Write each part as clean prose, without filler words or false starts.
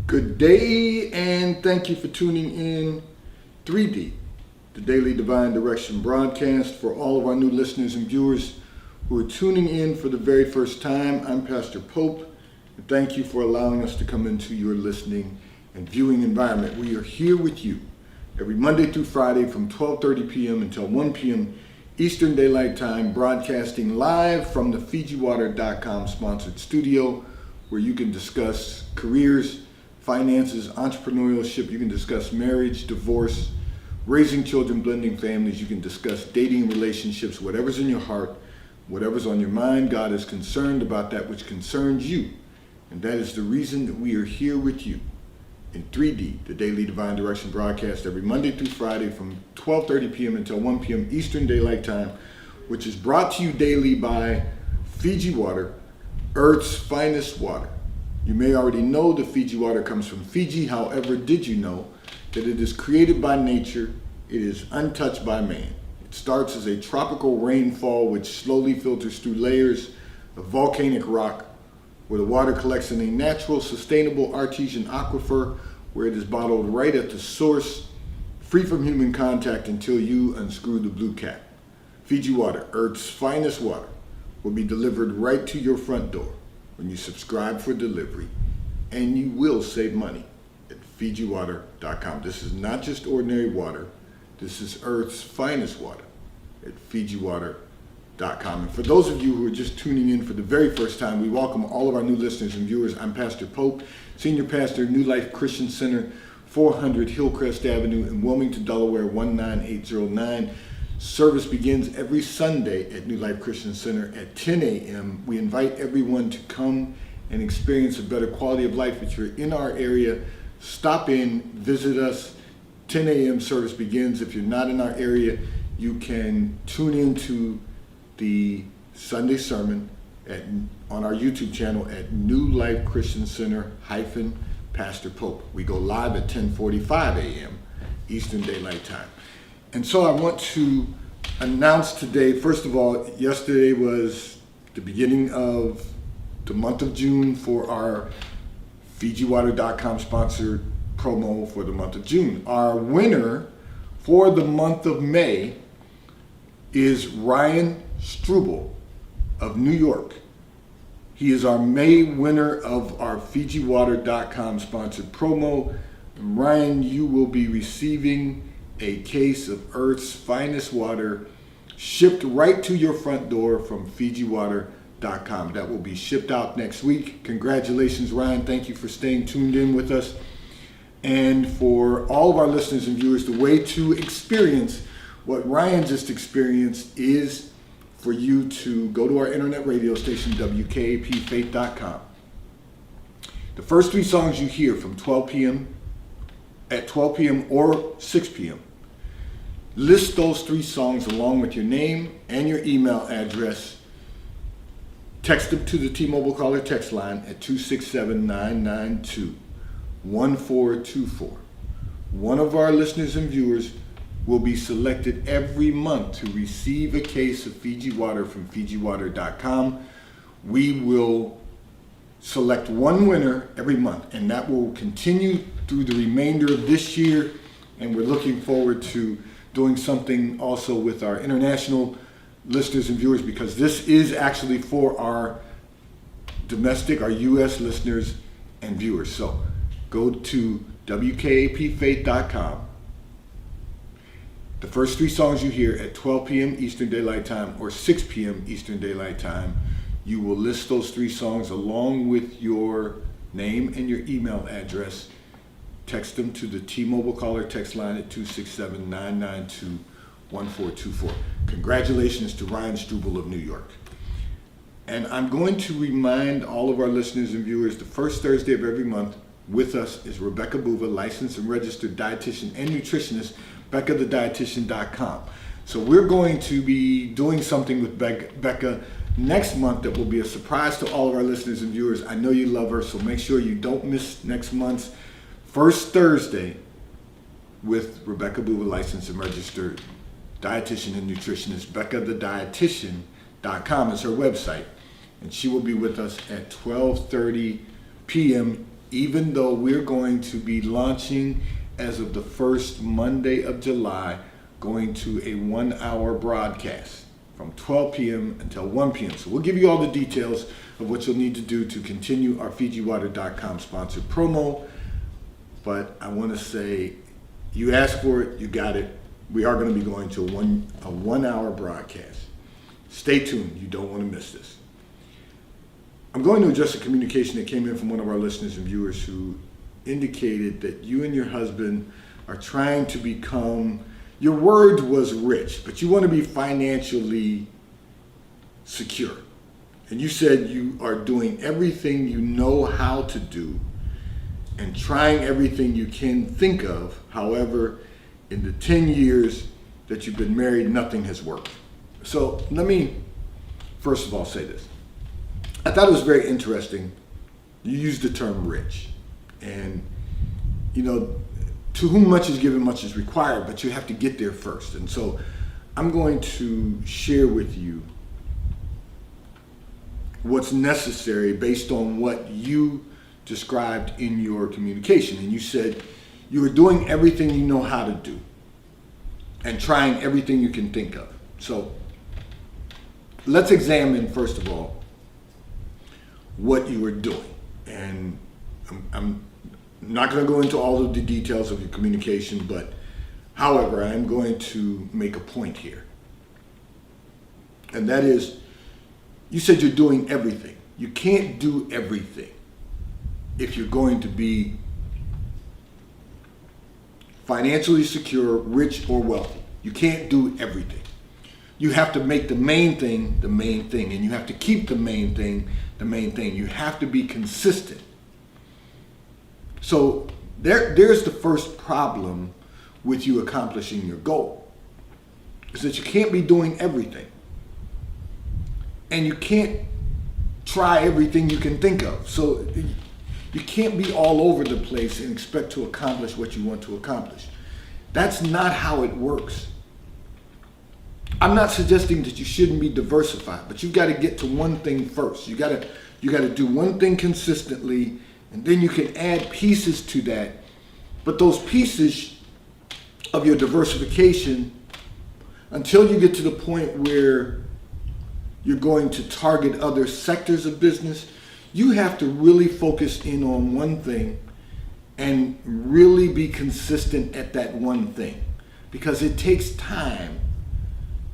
Good day, and thank you for tuning in 3D, the Daily Divine Direction broadcast. For all of our new listeners and viewers who are tuning in for the very first time, I'm Pastor Pope, and thank you for allowing us to come into your listening and viewing environment. We are here with you every Monday through Friday from 12:30 p.m. until 1 p.m. Eastern Daylight Time, broadcasting live from the FijiWater.com sponsored studio, where you can discuss careers, finances, entrepreneurship. You can discuss marriage, divorce, raising children, blending families. You can discuss dating, relationships, whatever's in your heart, whatever's on your mind. God is concerned about that which concerns you. And that is the reason that we are here with you in 3D, the Daily Divine Direction broadcast, every Monday through Friday from 12:30 p.m. until 1 p.m. Eastern Daylight Time, which is brought to you daily by Fiji Water, Earth's finest water. You may already know the Fiji water comes from Fiji. However, did you know that it is created by nature? It is untouched by man. It starts as a tropical rainfall which slowly filters through layers of volcanic rock, where the water collects in a natural, sustainable artesian aquifer, where it is bottled right at the source, free from human contact until you unscrew the blue cap. Fiji Water, Earth's finest water, will be delivered right to your front door when you subscribe for delivery, and you will save money at FijiWater.com. This is not just ordinary water. This is Earth's finest water at FijiWater.com. And for those of you who are just tuning in for the very first time, we welcome all of our new listeners and viewers. I'm Pastor Pope, Senior Pastor, New Life Christian Center, 400 Hillcrest Avenue in Wilmington, Delaware, 19809. Service begins every Sunday at New Life Christian Center at 10 a.m. We invite everyone to come and experience a better quality of life. If you're in our area, stop in, visit us. 10 a.m. service begins. If you're not in our area, you can tune into the Sunday sermon on our YouTube channel at New Life Christian Center Pastor Pope. We go live at 10:45 a.m. Eastern Daylight Time. And so I want to announce today, first of all, yesterday was the beginning of the month of June for our FijiWater.com sponsored promo for the month of June. Our winner for the month of May is Ryan Struble of New York. He is our May winner of our FijiWater.com sponsored promo. And Ryan, you will be receiving a case of Earth's finest water shipped right to your front door from FijiWater.com. That will be shipped out next week. Congratulations, Ryan. Thank you for staying tuned in with us. And for all of our listeners and viewers, the way to experience what Ryan just experienced is for you to go to our internet radio station, WKAPfaith.com. The first three songs you hear from 12 p.m. at 12 p.m. or 6 p.m. List those three songs along with your name and your email address. Text them to the T-Mobile caller text line at 267-992-1424. One of our listeners and viewers will be selected every month to receive a case of Fiji Water from FijiWater.com. We will select one winner every month, and that will continue through the remainder of this year. And we're looking forward to doing something also with our international listeners and viewers, because this is actually for our domestic, our U.S. listeners and viewers. So go to WKAPfaith.com. The first three songs you hear at 12 p.m. Eastern Daylight Time or 6 p.m. Eastern Daylight Time, you will list those three songs along with your name and your email address. Text them to the T-Mobile caller text line at 267-992-1424. Congratulations to Ryan Struble of New York. And I'm going to remind all of our listeners and viewers, the first Thursday of every month with us is Rebecca Buva, licensed and registered dietitian and nutritionist, BeccaTheDietitian.com. So we're going to be doing something with Becca next month that will be a surprise to all of our listeners and viewers. I know you love her, so make sure you don't miss next month's first Thursday with Rebecca Buva, licensed and registered dietitian and nutritionist. BeccaTheDietitian.com is her website, and she will be with us at 12:30 p.m. even though we're going to be launching as of the first Monday of July, going to a 1-hour broadcast from 12 p.m. until 1 p.m. So we'll give you all the details of what you'll need to do to continue our FijiWater.com sponsored promo. But I want to say, you asked for it, you got it. We are going to be going to a 1-hour broadcast. Stay tuned. You don't want to miss this. I'm going to address a communication that came in from one of our listeners and viewers who indicated that you and your husband are trying to become, your word was rich, but you want to be financially secure. And you said you are doing everything you know how to do and trying everything you can think of. However, in the 10 years that you've been married, nothing has worked. So let me first of all say this. I thought it was very interesting. You used the term rich. And, you know, to whom much is given, much is required, but you have to get there first. And so I'm going to share with you what's necessary based on what you described in your communication. And you said you were doing everything you know how to do and trying everything you can think of. So let's examine, first of all, what you were doing. And I'm not going to go into all of the details of your communication, but however, I am going to make a point here. And that is, you said you're doing everything. You can't do everything if you're going to be financially secure, rich, or wealthy. You can't do everything. You have to make the main thing the main thing, and you have to keep the main thing the main thing. You have to be consistent. So there's the first problem with you accomplishing your goal, is that you can't be doing everything. And you can't try everything you can think of. So you can't be all over the place and expect to accomplish what you want to accomplish. That's not how it works. I'm not suggesting that you shouldn't be diversified, but you've got to get to one thing first. You got to do one thing consistently, and then you can add pieces to that. But those pieces of your diversification, until you get to the point where you're going to target other sectors of business, you have to really focus in on one thing and really be consistent at that one thing, because it takes time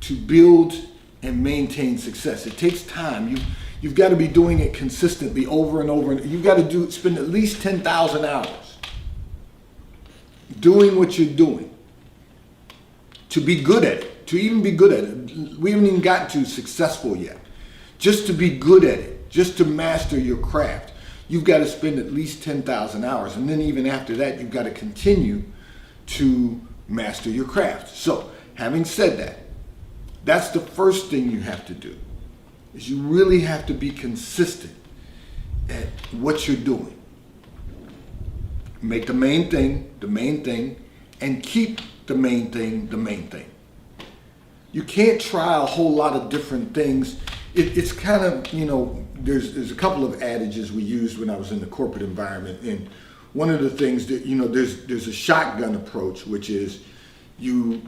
to build and maintain success. It takes time. You've got to be doing it consistently over and over. You've got to spend at least 10,000 hours doing what you're doing to be good at it, to even be good at it. We haven't even gotten to successful yet. Just to be good at it, just to master your craft, you've got to spend at least 10,000 hours. And then even after that, you've got to continue to master your craft. So having said that, that's the first thing you have to do, is you really have to be consistent at what you're doing. Make the main thing, and keep the main thing the main thing. You can't try a whole lot of different things. It's kind of, you know, there's a couple of adages we used when I was in the corporate environment, and one of the things that, you know, there's a shotgun approach, which is you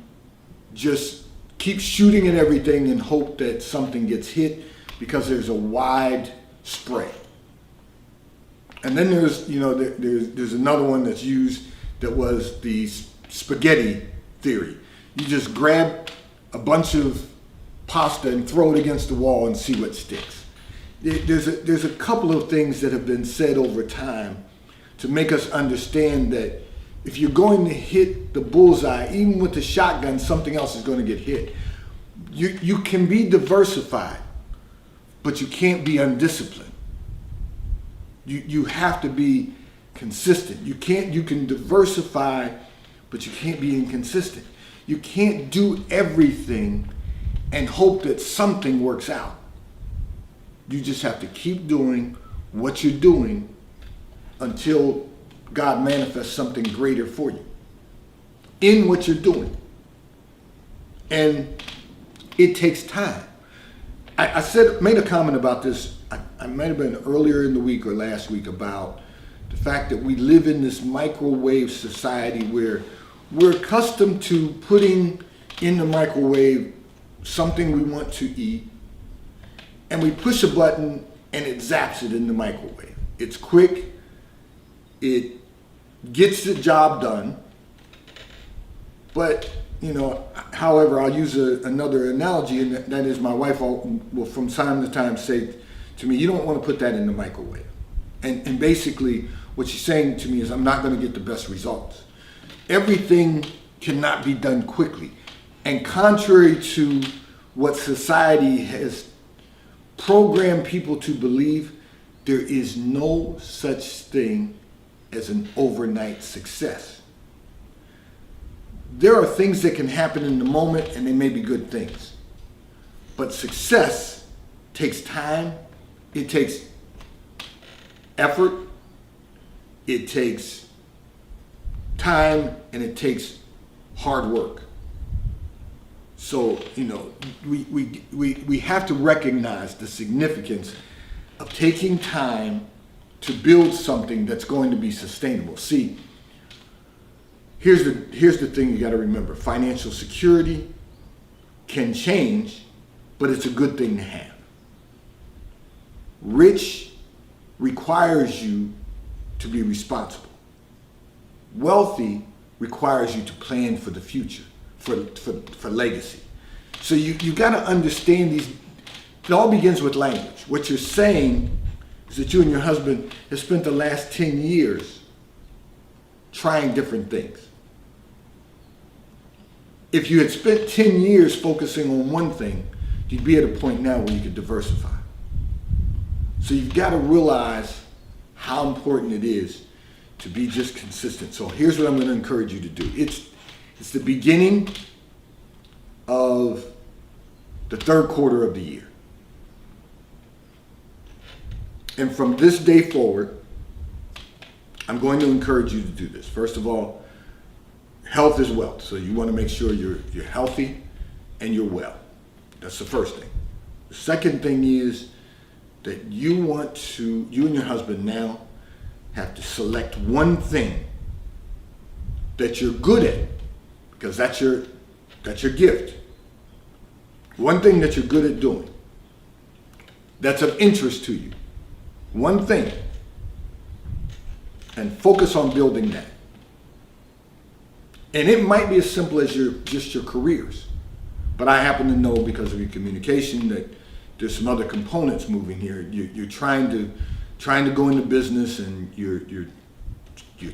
just keep shooting at everything and hope that something gets hit, because there's a wide spread. And then there's, you know, there's another one that's used that was the spaghetti theory. You just grab a bunch of pasta and throw it against the wall and see what sticks. There's a couple of things that have been said over time to make us understand that if you're going to hit the bullseye, even with the shotgun, something else is going to get hit. You can be diversified, but you can't be undisciplined. You have to be consistent. You can diversify, but you can't be inconsistent. You can't do everything and hope that something works out. You just have to keep doing what you're doing until God manifests something greater for you in what you're doing. And it takes time. I made a comment about this, I might have been earlier in the week or last week, about The fact that we live in this microwave society where we're accustomed to putting in the microwave something we want to eat, and we push a button and it zaps it in the microwave. It's quick, it gets the job done, but however, I'll use another analogy, and that is my wife will from time to time say to me, you don't want to put that in the microwave. And basically what she's saying to me is I'm not going to get the best results. Everything cannot be done quickly. And contrary to what society has programmed people to believe, there is no such thing as an overnight success. There are things that can happen in the moment, and they may be good things. But success takes time, it takes effort, it takes time, and it takes hard work. So, we have to recognize the significance of taking time to build something that's going to be sustainable. See, here's the thing you got to remember. Financial security can change, but it's a good thing to have. Rich requires you to be responsible. Wealthy requires you to plan for the future, for legacy. So you got to understand these. It all begins with language. What you're saying is that you and your husband have spent the last 10 years trying different things. If you had spent 10 years focusing on one thing, you'd be at a point now where you could diversify. So you've got to realize how important it is to be just consistent. So here's what I'm going to encourage you to do. It's the beginning of the third quarter of the year. And from this day forward, I'm going to encourage you to do this. First of all, health is wealth. So you want to make sure you're healthy and you're well. That's the first thing. The second thing is that you and your husband now have to select one thing that you're good at, because that's your gift. One thing that you're good at doing, that's of interest to you. One thing. And focus on building that. And it might be as simple as just your careers. But I happen to know, because of your communication, that there's some other components moving here. You're trying to go into business, and you're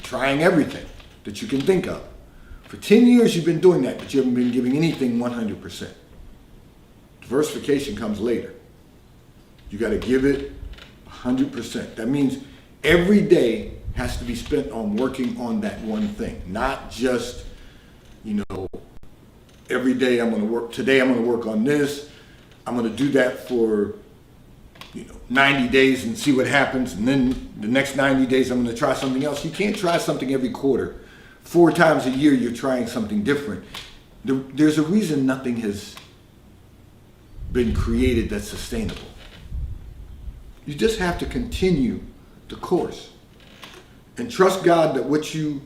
trying everything that you can think of. For 10 years you've been doing that, but you haven't been giving anything 100%. Diversification comes later. You got to give it 100%. That means every day has to be spent on working on that one thing, not just, every day I'm going to work. Today I'm going to work on this. I'm going to do that for 90 days and see what happens, and then the next 90 days I'm going to try something else. You can't try something every quarter. 4 times a year you're trying something different. There's a reason nothing has been created that's sustainable. You just have to continue the course and trust God that what you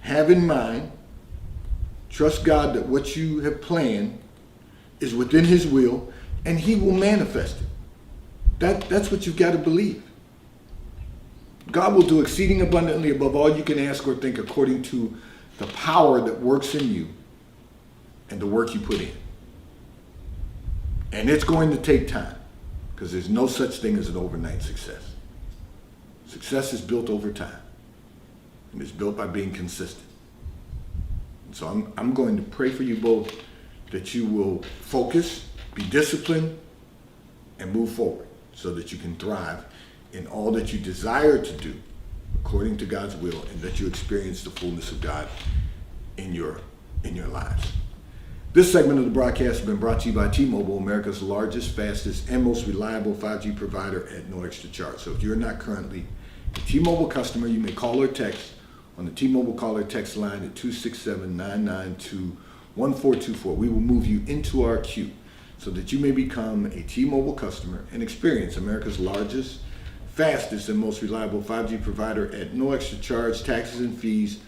have in mind, trust God that what you have planned is within His will, and He will manifest it. That's what you've got to believe. God will do exceeding abundantly above all you can ask or think, according to the power that works in you and the work you put in. And it's going to take time, because there's no such thing as an overnight success. Success is built over time, and it's built by being consistent. And so I'm going to pray for you both that you will focus, be disciplined, and move forward so that you can thrive in all that you desire to do according to God's will, and that you experience the fullness of God in your lives. This segment of the broadcast has been brought to you by T-Mobile, America's largest, fastest, and most reliable 5G provider at no extra charge. So if you're not currently a T-Mobile customer, you may call or text on the T-Mobile call or text line at 267-992-1424. We will move you into our queue so that you may become a T-Mobile customer and experience America's largest, fastest and most reliable 5G provider at no extra charge. Taxes and fees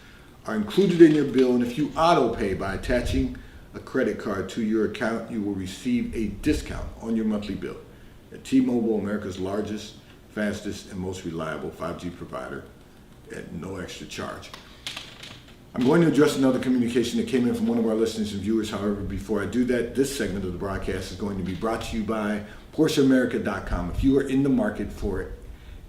are included in your bill, and if you auto pay by attaching a credit card to your account, you will receive a discount on your monthly bill. At T-Mobile, America's largest, fastest, and most reliable 5G provider at no extra charge. I'm going to address another communication that came in from one of our listeners and viewers. However, before I do that, this segment of the broadcast is going to be brought to you by PorscheAmerica.com. If you are in the market for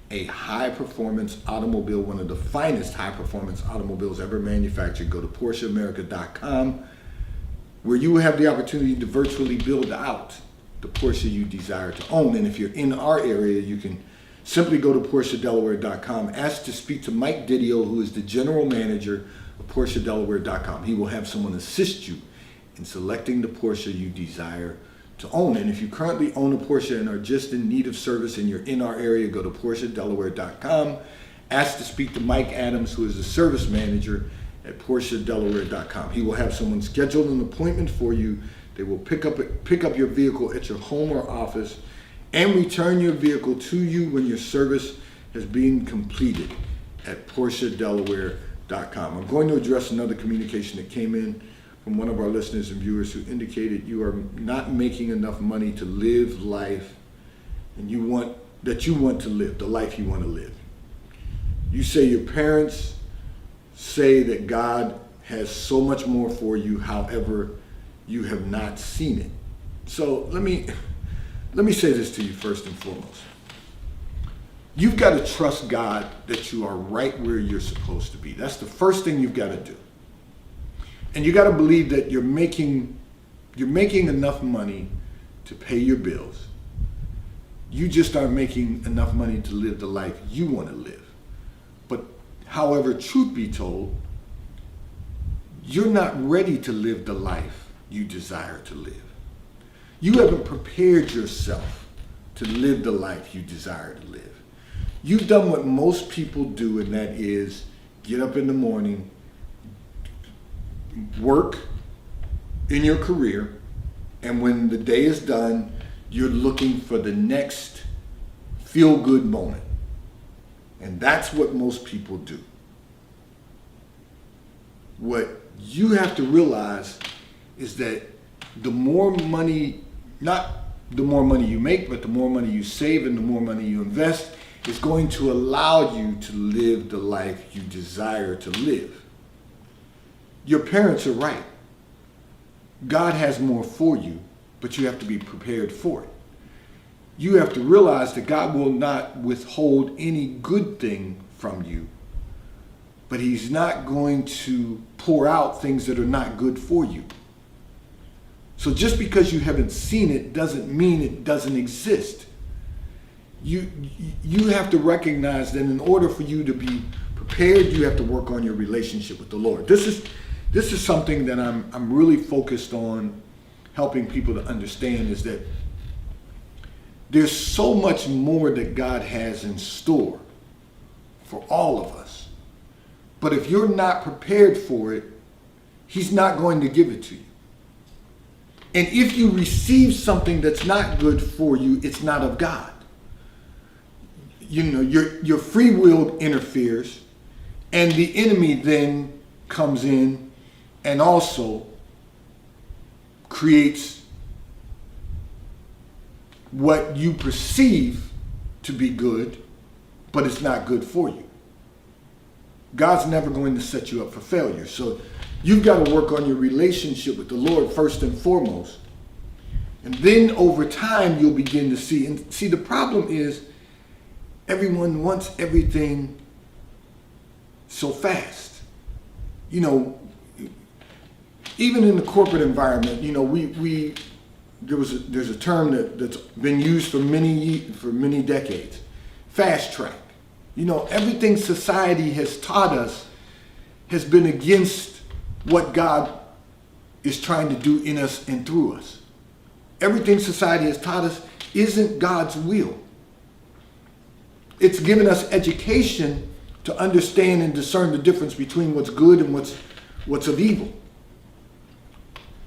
a high-performance automobile, one of the finest high-performance automobiles ever manufactured, go to PorscheAmerica.com, where you will have the opportunity to virtually build out the Porsche you desire to own. And if you're in our area, you can simply go to PorscheDelaware.com, ask to speak to Mike Didio, who is the general manager of PorscheDelaware.com. He will have someone assist you in selecting the Porsche you desire to own. And if you currently own a Porsche and are just in need of service and you're in our area, go to PorscheDelaware.com. Ask to speak to Mike Adams, who is the service manager at PorscheDelaware.com. He will have someone schedule an appointment for you. They will pick up your vehicle at your home or office and return your vehicle to you when your service has been completed at PorscheDelaware.com. I'm going to address another communication that came in from one of our listeners and viewers who indicated you are not making enough money to live life and you want to live the life you want to live. You say your parents say that God has so much more for you, however, you have not seen it. So let me say this to you first and foremost. You've got to trust God that you are right where you're supposed to be. That's the first thing you've got to do. And you got to believe that you're making enough money to pay your bills. You just aren't making enough money to live the life you want to live. But however, truth be told, you're not ready to live the life you desire to live. You haven't prepared yourself to live the life you desire to live. You've done what most people do, and that is get up in the morning, work in your career, and when the day is done, you're looking for the next feel-good moment. And that's what most people do. What you have to realize is that the more money, not the more money you make, but the more money you save and the more money you invest is going to allow you to live the life you desire to live. Your parents are right. God has more for you, but you have to be prepared for it. You have to realize that God will not withhold any good thing from you, but He's not going to pour out things that are not good for you. So just because you haven't seen it doesn't mean it doesn't exist. You have to recognize that in order for you to be prepared, you have to work on your relationship with the Lord. This is something that I'm really focused on helping people to understand, is that there's so much more that God has in store for all of us. But if you're not prepared for it, He's not going to give it to you. And if you receive something that's not good for you, it's not of God. You know, your free will interferes, and the enemy then comes in and also creates what you perceive to be good, but it's not good for you. God's never going to set you up for failure. So you've got to work on your relationship with the Lord first and foremost. And then over time, you'll begin to see. And see, the problem is everyone wants everything so fast. You know, even in the corporate environment, you know, there's a term that's been used for many decades. Fast track. You know, everything society has taught us has been against what God is trying to do in us and through us. Everything society has taught us isn't God's will. It's given us education to understand and discern the difference between what's good and what's of evil.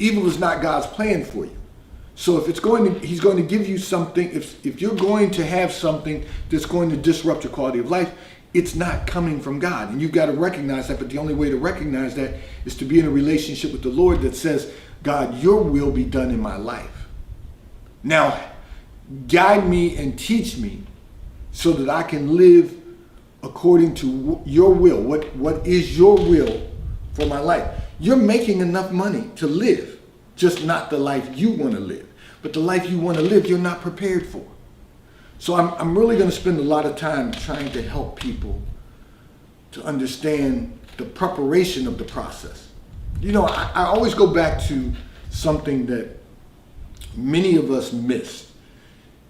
Evil is not God's plan for you. So if he's going to give you something, if you're going to have something that's going to disrupt your quality of life, it's not coming from God. And you've got to recognize that, but the only way to recognize that is to be in a relationship with the Lord that says, God, your will be done in my life. Now, guide me and teach me so that I can live according to your will. What is your will for my life? You're making enough money to live, just not the life you want to live. But the life you want to live, you're not prepared for. So I'm really going to spend a lot of time trying to help people to understand the preparation of the process. You know, I always go back to something that many of us miss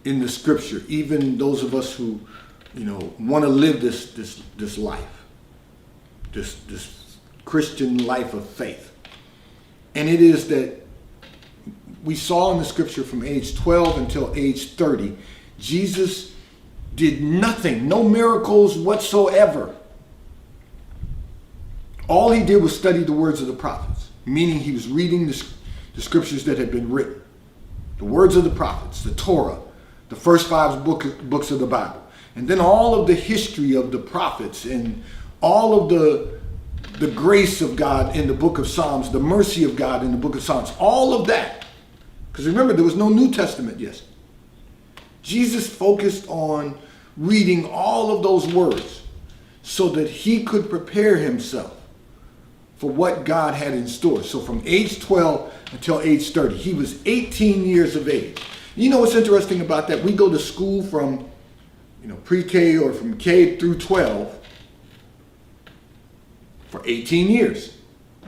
in the scripture, even those of us who, you know, want to live this life, this Christian life of faith. And it is that we saw in the scripture from age 12 until age 30, Jesus did nothing, no miracles whatsoever. All he did was study the words of the prophets, meaning he was reading the scriptures that had been written, the words of the prophets, the Torah, the first 5 books of the Bible, and then all of the history of the prophets and all of the grace of God in the book of Psalms, the mercy of God in the book of Psalms, all of that. Because remember, there was no New Testament yet. Jesus focused on reading all of those words so that he could prepare himself for what God had in store. So from age 12 until age 30, he was 18 years of age. You know what's interesting about that? We go to school from, you know, pre-K or from K through 12 for 18 years.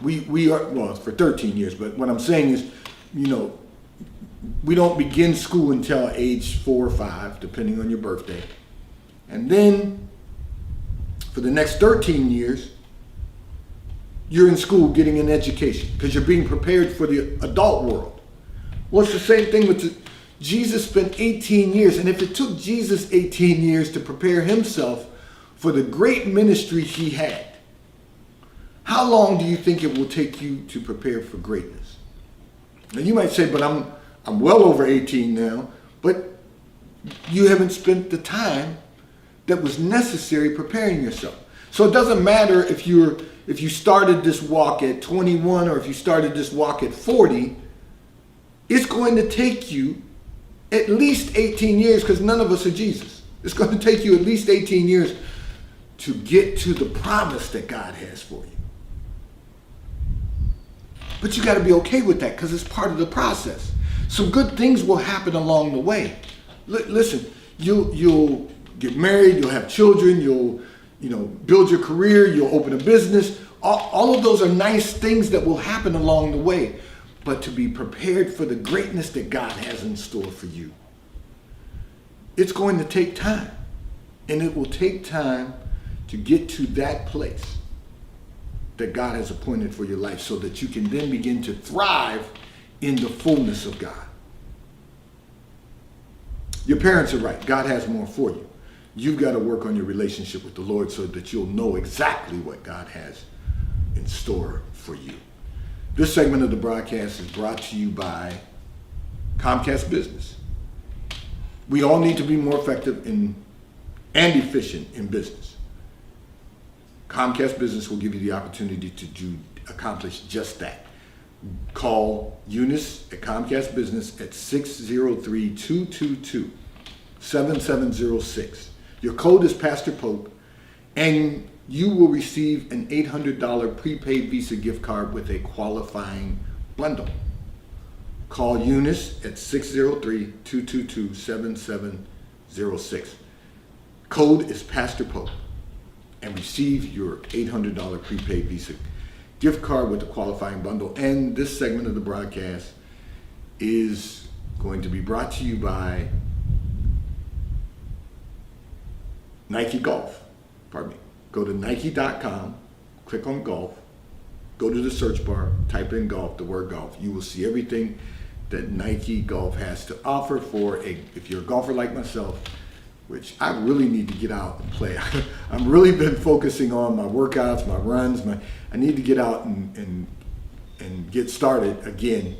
We are, well, it's for 13 years, but what I'm saying is, you know, we don't begin school until age 4 or 5, depending on your birthday. And then for the next 13 years, you're in school getting an education because you're being prepared for the adult world. Well, it's the same thing with Jesus spent 18 years. And if it took Jesus 18 years to prepare himself for the great ministry he had, how long do you think it will take you to prepare for greatness? And you might say, but I'm well over 18 now, but you haven't spent the time that was necessary preparing yourself. So it doesn't matter if you started this walk at 21 or if you started this walk at 40, it's going to take you at least 18 years because none of us are Jesus. It's going to take you at least 18 years to get to the promise that God has for you. But you got to be okay with that because it's part of the process. Some good things will happen along the way. Listen, you'll get married, you'll have children, you'll build your career, you'll open a business. All of those are nice things that will happen along the way. But to be prepared for the greatness that God has in store for you, it's going to take time. And it will take time to get to that place that God has appointed for your life so that you can then begin to thrive in the fullness of God. Your parents are right. God has more for you. You've got to work on your relationship with the Lord so that you'll know exactly what God has in store for you. This segment of the broadcast is brought to you by Comcast Business. We all need to be more effective and efficient in business. Comcast Business will give you the opportunity to accomplish just that. Call Eunice at Comcast Business at 603-222-7706. Your code is Pastor Pope, and you will receive an $800 prepaid Visa gift card with a qualifying bundle. Call Eunice at 603-222-7706. Code is Pastor Pope, and receive your $800 prepaid Visa gift card with the qualifying bundle. And this segment of the broadcast is going to be brought to you by Nike Golf. Pardon me. Go to Nike.com, click on golf, go to the search bar, type in golf, the word golf. You will see everything that Nike Golf has to offer if you're a golfer like myself, which I really need to get out and play. I've really been focusing on my workouts, my runs. I need to get out and get started again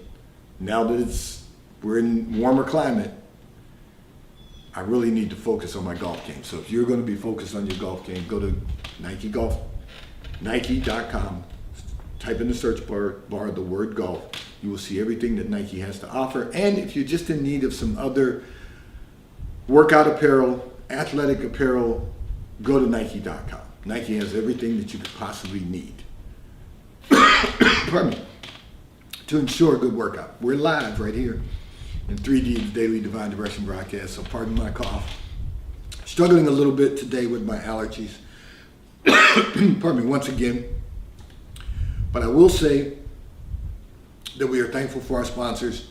now that it's we're in warmer climate, I really need to focus on my golf game. So if you're going to be focused on your golf game, go to Nike.com, type in the search bar the word golf. You will see everything that Nike has to offer. And if you're just in need of some other workout apparel, athletic apparel, go to Nike.com. Nike has everything that you could possibly need. Pardon me. To ensure a good workout. We're live right here in 3D, the Daily Divine Direction broadcast, so pardon my cough. Struggling a little bit today with my allergies. Pardon me, once again. But I will say that we are thankful for our sponsors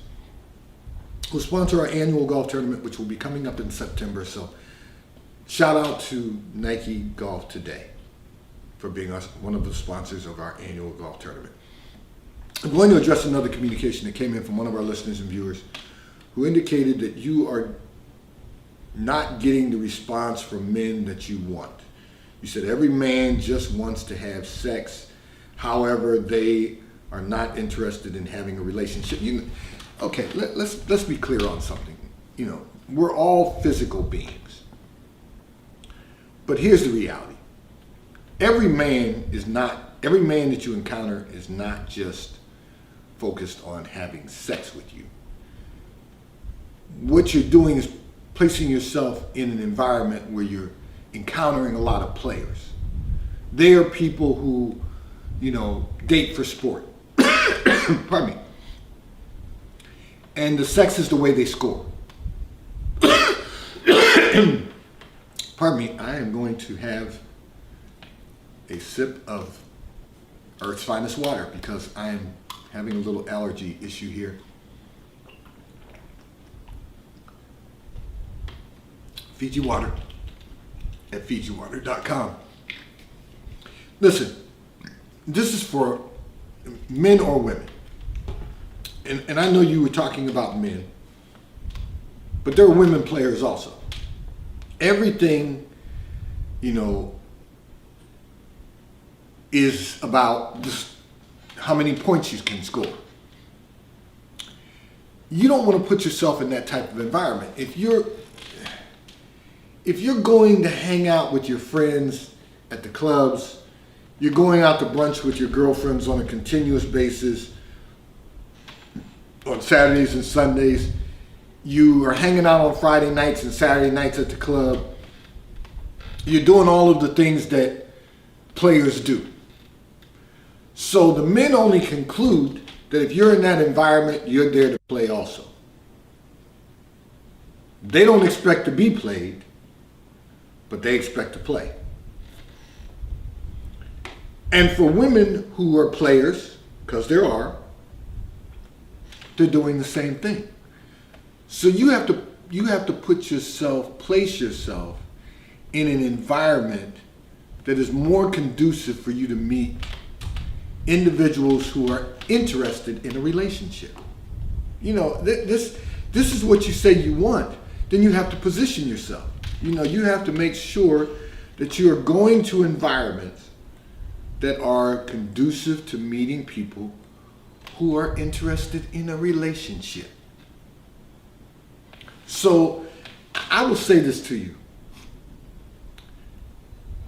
who sponsor our annual golf tournament, which will be coming up in September. So shout out to Nike Golf Today for being one of the sponsors of our annual golf tournament. I'm going to address another communication that came in from one of our listeners and viewers who indicated that you are not getting the response from men that you want. You said every man just wants to have sex. However, they are not interested in having a relationship. Okay, let's be clear on something. We're all physical beings. But here's the reality. Every man that you encounter is not just focused on having sex with you. What you're doing is placing yourself in an environment where you're encountering a lot of players. They are people who, date for sport. Pardon me. And the sex is the way they score. Pardon me, I am going to have a sip of Earth's Finest water because I am having a little allergy issue here. Fiji water at FijiWater.com. Listen, this is for men or women. And I know you were talking about men, but there are women players also. Everything, is about just how many points you can score. You don't want to put yourself in that type of environment. If you're going to hang out with your friends at the clubs, you're going out to brunch with your girlfriends on a continuous basis, on Saturdays and Sundays, you are hanging out on Friday nights and Saturday nights at the club, you're doing all of the things that players do. So the men only conclude that if you're in that environment, you're there to play also. They don't expect to be played, but they expect to play. And for women who are players, because there are, they're doing the same thing. So you have to place yourself in an environment that is more conducive for you to meet individuals who are interested in a relationship. This is what you say you want. Then you have to position yourself. You have to make sure that you are going to environments that are conducive to meeting people who are interested in a relationship. So I will say this to you.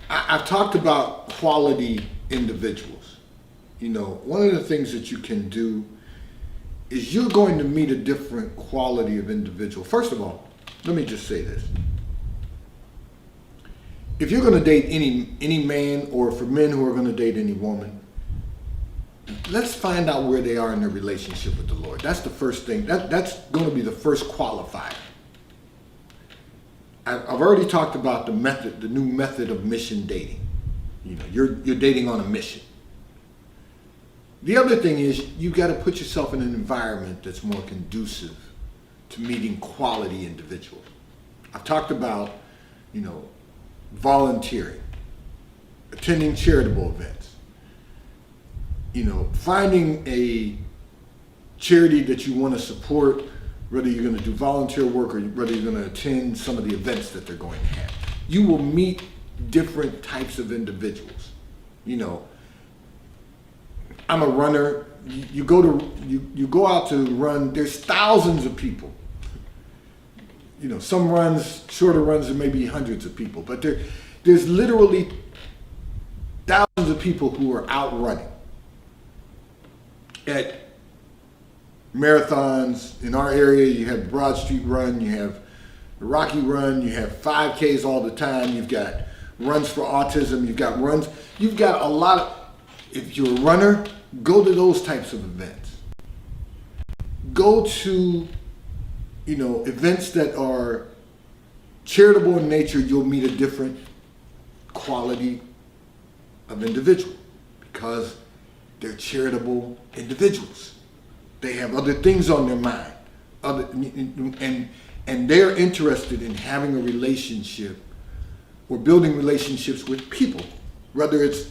I've talked about quality individuals. One of the things that you can do is you're going to meet a different quality of individual. First of all, let me just say this. If you're going to date any man, or for men who are going to date any woman, let's find out where they are in their relationship with the Lord. That's the first thing. That's going to be the first qualifier. I've already talked about the new method of mission dating. You're dating on a mission. The other thing is you got to put yourself in an environment that's more conducive to meeting quality individuals. I've talked about, volunteering, attending charitable events, finding a charity that you want to support, whether you're going to do volunteer work or whether you're going to attend some of the events that they're going to have. You will meet different types of individuals. I'm a runner. You go out to run. There's thousands of people. You know, some runs, shorter runs, there may be hundreds of people, but there's literally thousands of people who are out running at marathons. In our area, you have Broad Street Run, you have the Rocky Run, you have 5Ks all the time, you've got Runs for Autism, you've got a lot of, if you're a runner, go to those types of events. Go to, you know, events that are charitable in nature. You'll meet a different quality of individual because they're charitable individuals. They have other things on their mind, and they're interested in having a relationship or building relationships with people, whether it's